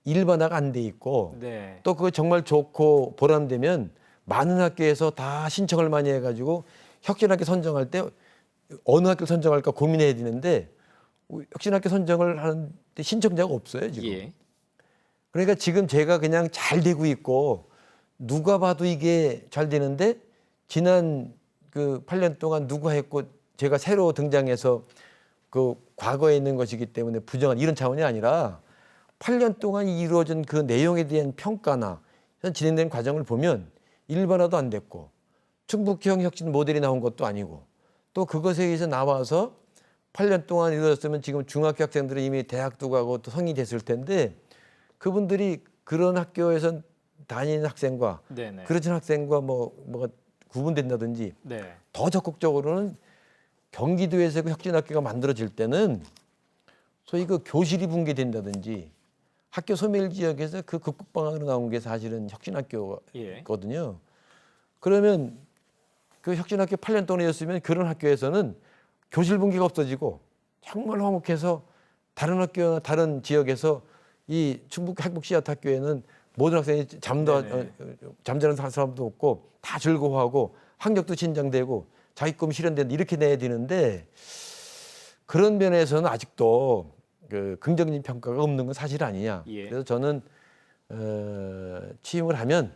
일반화가 안 돼 있고 네. 또 그거 정말 좋고 보람되면 많은 학교에서 다 신청을 많이 해가지고 혁신학교 선정할 때 어느 학교 선정할까 고민해야 되는데 혁신학교 선정을 하는데 신청자가 없어요 지금. 예. 그러니까 지금 제가 그냥 잘 되고 있고 누가 봐도 이게 잘 되는데 지난 그 8년 동안 누가 했고 제가 새로 등장해서 그 과거에 있는 것이기 때문에 부정한 이런 차원이 아니라 8년 동안 이루어진 그 내용에 대한 평가나 진행된 과정을 보면 일반화도 안 됐고 충북형 혁신 모델이 나온 것도 아니고 또 그것에 의해서 나와서 8년 동안 이루어졌으면 지금 중학교 학생들은 이미 대학도 가고 또 성인이 됐을 텐데 그분들이 그런 학교에서 다니는 학생과 네네. 그렇진 학생과 뭐가 구분된다든지 네. 더 적극적으로는 경기도에서 그 혁신학교가 만들어질 때는 소위 그 교실이 붕괴된다든지 학교 소멸 지역에서 그 극복 방안으로 나온 게 사실은 혁신학교거든요. 예. 그러면 그 혁신학교 8년 동안이었으면 그런 학교에서는 교실 붕괴가 없어지고 정말 화목해서 다른 학교나 다른 지역에서 이 충북 행복씨앗학교에는 모든 학생이 잠자는 사람도 없고 다 즐거워하고 학력도 신장되고 자기 꿈 실현된다 이렇게 내야 되는데 그런 면에서는 아직도 그 긍정적인 평가가 없는 건 사실 아니냐. 예. 그래서 저는 취임을 하면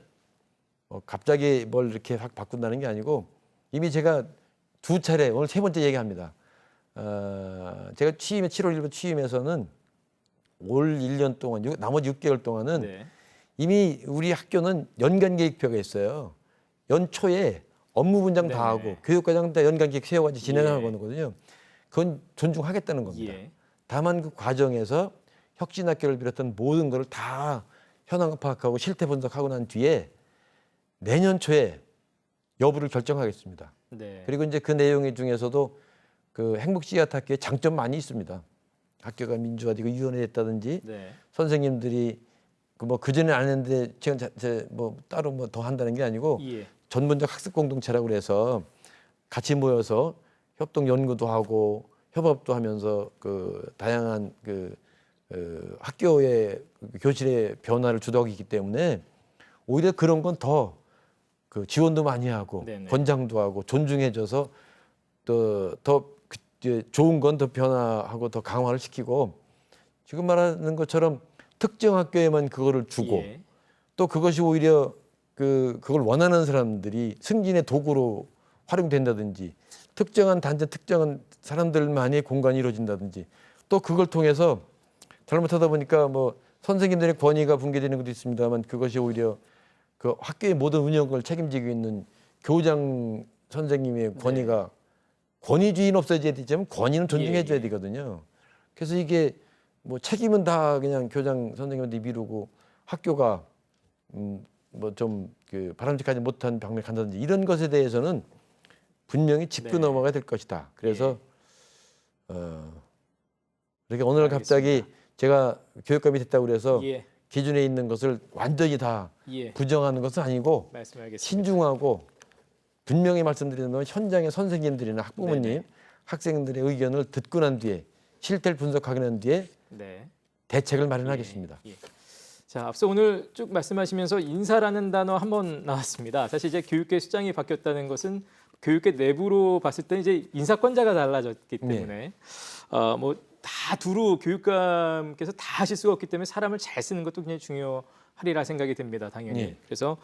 갑자기 뭘 이렇게 확 바꾼다는 게 아니고 이미 제가 2차례 오늘 3번째 얘기합니다. 제가 7월 1일 취임해서는 올 1년 동안 나머지 6개월 동안은 네. 이미 우리 학교는 연간 계획표가 있어요. 연초에 업무 분장 다 네네. 하고 교육과정 다 연간 계획 세워가지고 진행하는 예. 거거든요. 그건 존중하겠다는 겁니다. 예. 다만 그 과정에서 혁신학교를 비롯한 모든 것을 다 현황 파악하고 실태 분석하고 난 뒤에 내년 초에 여부를 결정하겠습니다. 네. 그리고 이제 그 내용 중에서도 그 행복씨앗학교에 장점 많이 있습니다. 학교가 민주화되고 유연화됐다든지 네. 선생님들이 그 전에 안 했는데 지금 뭐 따로 뭐 더 한다는 게 아니고 예. 전문적 학습 공동체라고 그래서 같이 모여서 협동 연구도 하고 협업도 하면서 그 다양한 학교의 교실의 변화를 주도하고 있기 때문에 오히려 그런 건 더 그 지원도 많이 하고 네네. 권장도 하고 존중해줘서 더 좋은 건 더 변화하고 더 강화를 시키고 지금 말하는 것처럼 특정 학교에만 그거를 주고 예. 또 그것이 오히려 그걸 원하는 사람들이 승진의 도구로 활용된다든지 특정한 단체 특정한 사람들만의 공간이 이루어진다든지 또 그걸 통해서 잘못하다 보니까 뭐 선생님들의 권위가 붕괴되는 것도 있습니다만 그것이 오히려 그 학교의 모든 운영을 책임지고 있는 교장 선생님의 권위가 권위주의는 없어져야 되지만 권위는 존중해줘야 예. 되거든요. 그래서 이게 뭐 책임은 다 그냥 교장 선생님한테 미루고 학교가 뭐 좀 그 바람직하지 못한 방향을 간다든지 이런 것에 대해서는 분명히 짚고 네. 넘어가야 될 것이다. 그래서 이렇게 오늘 갑자기 제가 교육감이 됐다고 그래서 예. 기준에 있는 것을 완전히 다 예. 부정하는 것은 아니고 말씀하겠습니다. 신중하고 분명히 말씀드리면 현장의 선생님들이나 학부모님, 네네. 학생들의 의견을 듣고 난 뒤에 실태를 분석하고 난 뒤에 네. 대책을 마련하겠습니다. 예. 자, 앞서 오늘 쭉 말씀하시면서 인사라는 단어 한 번 나왔습니다. 사실 이제 교육계 수장이 바뀌었다는 것은 교육계 내부로 봤을 때 이제 인사권자가 달라졌기 때문에 뭐 다 두루 교육감께서 다 하실 수가 없기 때문에 사람을 잘 쓰는 것도 굉장히 중요하리라 생각이 듭니다. 당연히. 예. 그래서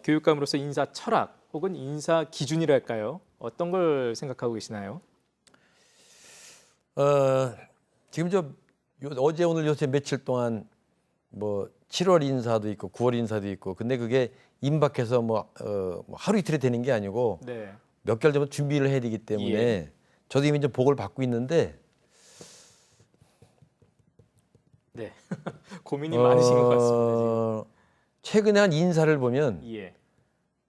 교육감으로서 인사 철학 혹은 인사 기준이랄까요? 어떤 걸 생각하고 계시나요? 지금 어제 오늘 요새 며칠 동안 뭐 7월 인사도 있고 9월 인사도 있고 근데 그게 임박해서 뭐 하루 이틀에 되는 게 아니고 네. 몇 개월 전부터 준비를 해야 되기 때문에 저도 이미 좀 보고를 받고 있는데 네. 고민이 많으신 것 같습니다. 최근에 한 인사를 보면 지금. 예.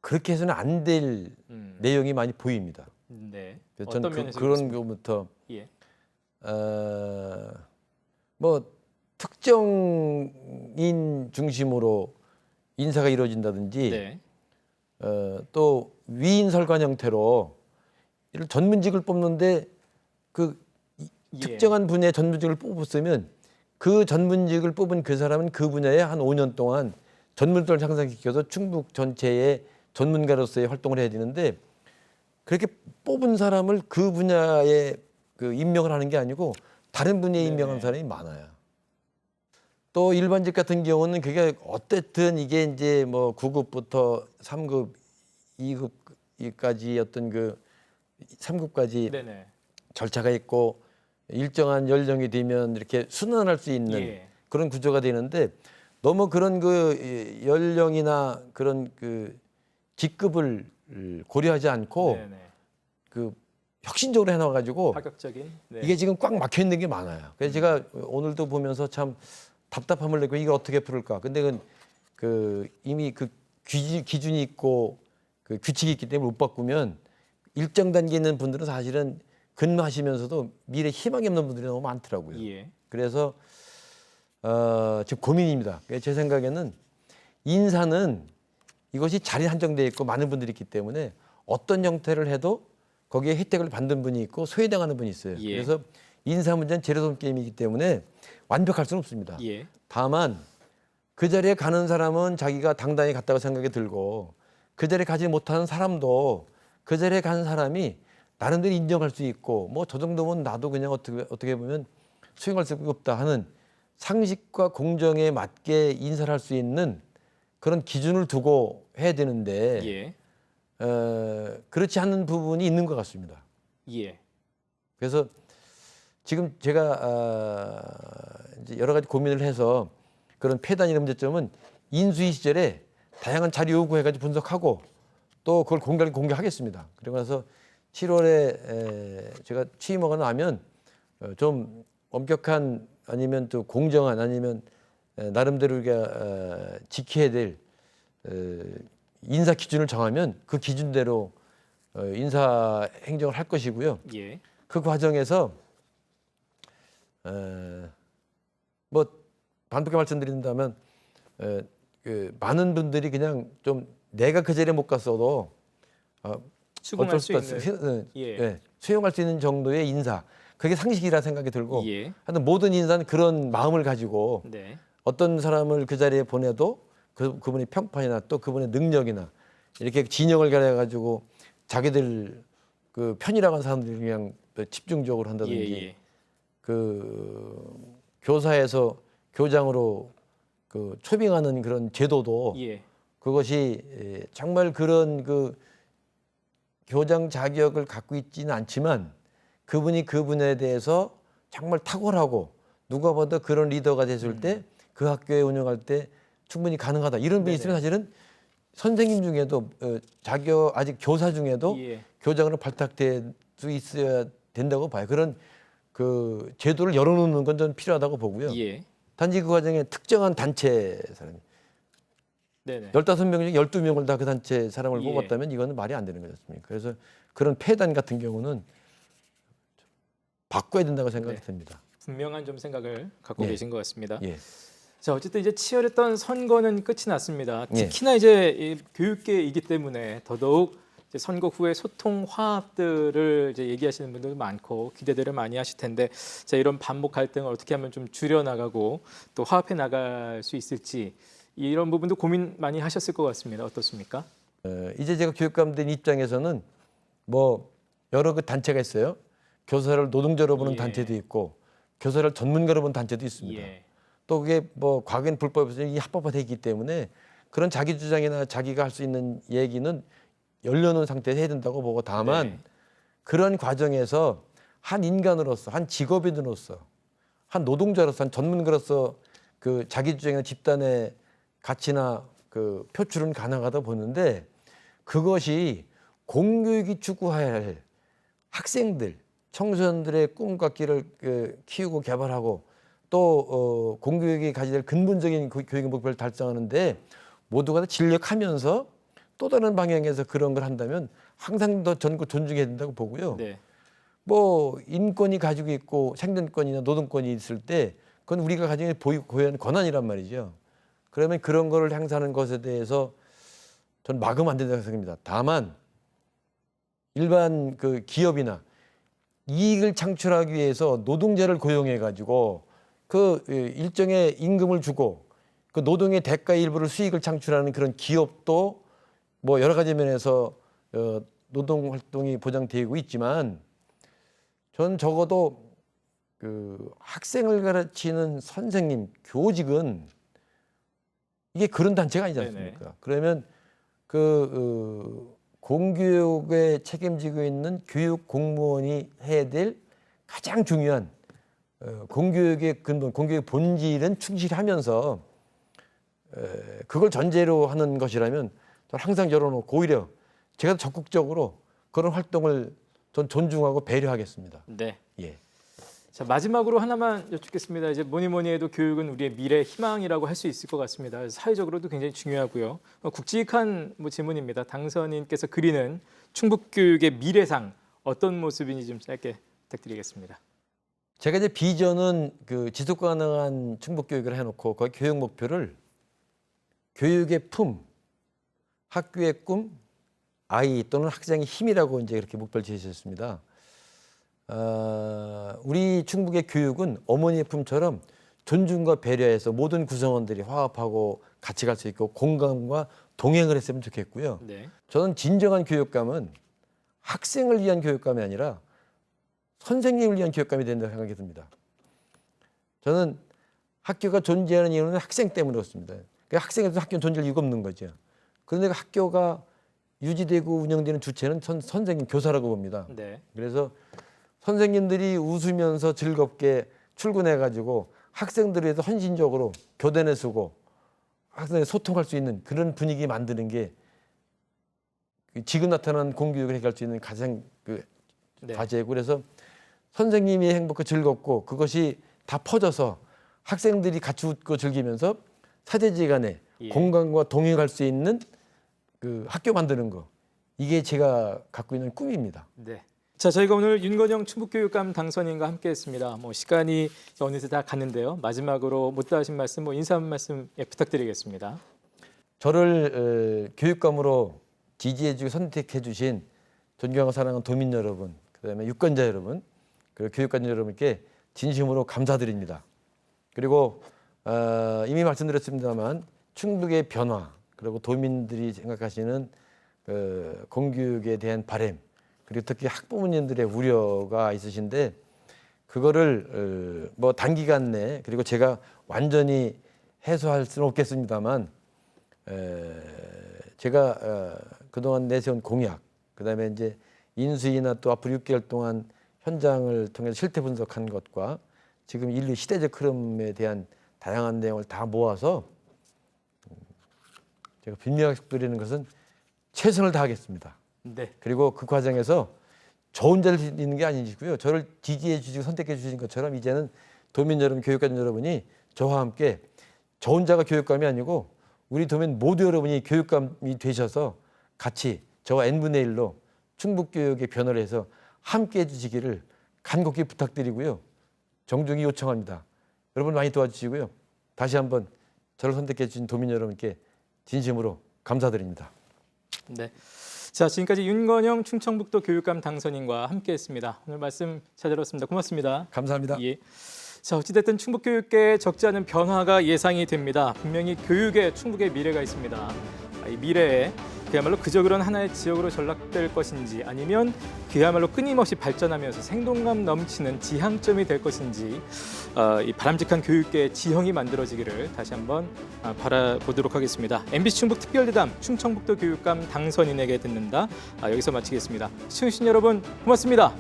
그렇게 해서는 안 될 내용이 많이 보입니다. 네. 그래서 어떤 저는 면에서 그런 그렇습니까? 것부터 예. 뭐 특정인 중심으로 인사가 이루어진다든지 네. 또 위인설관 형태로 이런 전문직을 뽑는데 그 예. 특정한 분야의 전문직을 뽑았으면 그 전문직을 뽑은 그 사람은 그 분야에 한 5년 동안 전문성을 향상시켜서 충북 전체의 전문가로서의 활동을 해야 되는데 그렇게 뽑은 사람을 그 분야에 그 임명을 하는 게 아니고 다른 분야에 네네. 임명한 사람이 많아요. 또 일반직 같은 경우는 그게 어쨌든 이게 이제 뭐 9급부터 3급, 2급까지 어떤 그 3급까지 네네. 절차가 있고 일정한 연령이 되면 이렇게 순환할 수 있는 예. 그런 구조가 되는데 너무 그런 그 연령이나 그런 그 직급을 고려하지 않고 네네. 그 혁신적으로 해놔가지고 파격적인. 네. 이게 지금 꽉 막혀 있는 게 많아요. 그래서 제가 오늘도 보면서 참 답답함을 내고 이걸 어떻게 풀을까. 근데 그 이미 그 기준이 있고 그 규칙이 있기 때문에 못 바꾸면 일정 단계에 있는 분들은 사실은 근무하시면서도 미래 희망이 없는 분들이 너무 많더라고요. 예. 그래서 지금 고민입니다. 제 생각에는 인사는 이것이 자리 한정되어 있고 많은 분들이 있기 때문에 어떤 형태를 해도 거기에 혜택을 받는 분이 있고 소외당하는 분이 있어요. 예. 그래서 인사 문제는 제로섬 게임이기 때문에 완벽할 수는 없습니다. 예. 다만 그 자리에 가는 사람은 자기가 당당히 갔다고 생각이 들고 그 자리에 가지 못하는 사람도 그 자리에 가는 사람이 나름대로 인정할 수 있고 뭐 저 정도면 나도 그냥 어떻게 보면 수용할 수가 없다 하는 상식과 공정에 맞게 인사를 할 수 있는 그런 기준을 두고 해야 되는데 예. 그렇지 않은 부분이 있는 것 같습니다. 예. 그래서 지금 제가 이제 여러 가지 고민을 해서 그런 폐단이나 문제점은 인수위 시절에 다양한 자료 요구해가지고 분석하고 또 그걸 공개하겠습니다. 그리고 나서 7월에 제가 취임하고 나면 좀 엄격한 아니면 또 공정한 아니면 나름대로 우리가 지켜야 될 인사 기준을 정하면 그 기준대로 인사 행정을 할 것이고요. 예. 그 과정에서 뭐 반복해 말씀드린다면 그 많은 분들이 그냥 좀 내가 그 자리에 못 갔어도 수긍할 어쩔 수 없이 있는. 예. 수용할 수 있는 정도의 인사 그게 상식이라 생각이 들고 예. 하여튼 모든 인사는 그런 마음을 가지고 네. 어떤 사람을 그 자리에 보내도 그분의 평판이나 또 그분의 능력이나 이렇게 진영을 가려가지고 자기들 그 편이라고 하는 사람들이 그냥 집중적으로 한다든지 예. 그 교사에서 교장으로 그 초빙하는 그런 제도도 예. 그것이 정말 그런 그 교장 자격을 갖고 있지는 않지만 그분이 그 분야에 대해서 정말 탁월하고 누가 봐도 그런 리더가 됐을 때 그 학교에 운영할 때 충분히 가능하다 이런 분이 있으면 사실은 선생님 중에도 자격 아직 교사 중에도 예. 교장으로 발탁될 수 있어야 된다고 봐요. 그런 그 제도를 열어놓는 건 좀 필요하다고 보고요. 예. 단지 그 과정에 특정한 단체 사람이 네네. 15명 중에 12명을 다 그 단체 사람을 예. 뽑았다면 이거는 말이 안 되는 거지 않습니까? 그래서 그런 폐단 같은 경우는 바꿔야 된다고 생각이 네. 듭니다. 분명한 좀 생각을 갖고 예. 계신 것 같습니다. 예. 자, 어쨌든 이제 치열했던 선거는 끝이 났습니다. 예. 특히나 이제 이 교육계이기 때문에 더더욱 이제 선거 후에 소통 화합들을 이제 얘기하시는 분들도 많고 기대들을 많이 하실 텐데, 자, 이런 반복 갈등을 어떻게 하면 좀 줄여 나가고 또 화합해 나갈 수 있을지 이런 부분도 고민 많이 하셨을 것 같습니다. 어떻습니까? 이제 제가 교육감된 입장에서는 뭐 여러 그 단체가 있어요. 교사를 노동자로 보는 예. 단체도 있고 교사를 전문가로 보는 단체도 있습니다. 예. 또 그게 뭐 과거엔 불법에서 이 합법화돼 있기 때문에 그런 자기 주장이나 자기가 할 수 있는 얘기는 열려놓은 상태에서 해야 된다고 보고 다만 네. 그런 과정에서 한 인간으로서 한 직업인으로서 한 노동자로서 한 전문가로서 그 자기 주장이나 집단의 가치나 그 표출은 가능하다 보는데 그것이 공교육이 추구해야 할 학생들 청소년들의 꿈과 끼를 키우고 개발하고 또 공교육이 가져야 될 근본적인 교육의 목표를 달성하는데 모두가 다 진력하면서 또 다른 방향에서 그런 걸 한다면 항상 더 존중해야 된다고 보고요. 네. 뭐 인권이 가지고 있고 생존권이나 노동권이 있을 때 그건 우리가 가지고 고유한 권한이란 말이죠. 그러면 그런 거를 행사하는 것에 대해서 전 막으면 안 된다고 생각합니다. 다만 일반 그 기업이나 이익을 창출하기 위해서 노동자를 고용해 가지고 그 일정의 임금을 주고 그 노동의 대가 일부를 수익을 창출하는 그런 기업도 뭐 여러 가지 면에서 노동 활동이 보장되고 있지만 전 적어도 그 학생을 가르치는 선생님, 교직은 이게 그런 단체가 아니지 않습니까? 네네. 그러면 공교육에 책임지고 있는 교육 공무원이 해야 될 가장 중요한 공교육의 근본, 공교육의 본질은 충실하면서 그걸 전제로 하는 것이라면 저는 항상 열어놓고 오히려 제가 적극적으로 그런 활동을 전 존중하고 배려하겠습니다. 네. 예. 자, 마지막으로 하나만 여쭙겠습니다. 이제 뭐니 해도 교육은 우리의 미래 희망이라고 할 수 있을 것 같습니다. 사회적으로도 굉장히 중요하고요. 굵직한 질문입니다. 당선인께서 그리는 충북교육의 미래상 어떤 모습인지 좀 짧게 부탁드리겠습니다. 제가 이제 비전은 그 지속 가능한 충북 교육을 해놓고 거기 교육 목표를 교육의 품, 학교의 꿈, 아이 또는 학생의 힘이라고 이제 이렇게 목표를 제시했습니다. 우리 충북의 교육은 어머니의 품처럼 존중과 배려해서 모든 구성원들이 화합하고 같이 갈 수 있고 공감과 동행을 했으면 좋겠고요. 네. 저는 진정한 교육감은 학생을 위한 교육감이 아니라 선생님을 위한 교육감이 된다고 생각이 듭니다. 저는 학교가 존재하는 이유는 학생 때문에 그렇습니다. 학생에서 학교는 존재할 이유가 없는 거죠. 그런데 학교가 유지되고 운영되는 주체는 선생님, 교사라고 봅니다. 네. 그래서 선생님들이 웃으면서 즐겁게 출근해가지고 학생들에 대해서 헌신적으로 교대내 쓰고 학생들이 소통할 수 있는 그런 분위기 만드는 게 지금 나타난 공교육을 해결할 수 있는 가장 네. 과제고 그래서 선생님이 행복하고 즐겁고 그것이 다 퍼져서 학생들이 같이 웃고 즐기면서 사제지간에 예. 공감과 동행할 수 있는 그 학교 만드는 거 이게 제가 갖고 있는 꿈입니다. 네. 자, 저희가 오늘 윤건영 충북교육감 당선인과 함께했습니다. 시간이 어느새 다 갔는데요. 마지막으로 못다 하신 말씀, 인사 한 말씀 부탁드리겠습니다. 저를 교육감으로 지지해주고 선택해주신 존경하고 사랑하는 도민 여러분, 그다음에 유권자 여러분, 그리고 교육관 여러분께 진심으로 감사드립니다. 그리고 이미 말씀드렸습니다만 충북의 변화 그리고 도민들이 생각하시는 공교육에 대한 바람 그리고 특히 학부모님들의 우려가 있으신데 그거를 뭐 단기간 내 그리고 제가 완전히 해소할 수는 없겠습니다만 제가 그동안 내세운 공약 그다음에 이제 인수위나 또 앞으로 6개월 동안 현장을 통해서 실태 분석한 것과 지금 인류 시대적 흐름에 대한 다양한 내용을 다 모아서 제가 분명하게 드리는 것은 최선을 다하겠습니다. 네. 그리고 그 과정에서 저 혼자 있는 게 아니고요. 저를 지지해 주시고 선택해 주신 것처럼 이제는 도민 여러분, 교육관 여러분이 저와 함께 저 혼자가 교육감이 아니고 우리 도민 모두 여러분이 교육감이 되셔서 같이 저와 n분의 1로 충북교육의 변화를 해서 함께 해주시기를 간곡히 부탁드리고요. 정중히 요청합니다. 여러분 많이 도와주시고요. 다시 한번 저를 선택해 주신 도민 여러분께 진심으로 감사드립니다. 네. 자, 지금까지 윤건영 충청북도 교육감 당선인과 함께했습니다. 오늘 말씀 잘 들었습니다. 고맙습니다. 감사합니다. 예. 자, 어찌됐든 충북교육계에 적지 않은 변화가 예상이 됩니다. 분명히 교육에 충북의 미래가 있습니다. 이 미래에 그야말로 그저 그런 하나의 지역으로 전락될 것인지 아니면 그야말로 끊임없이 발전하면서 생동감 넘치는 지향점이 될 것인지 이 바람직한 교육계의 지형이 만들어지기를 다시 한번 바라보도록 하겠습니다. MBC 충북 특별대담 충청북도 교육감 당선인에게 듣는다. 여기서 마치겠습니다. 시청해주신 여러분 고맙습니다.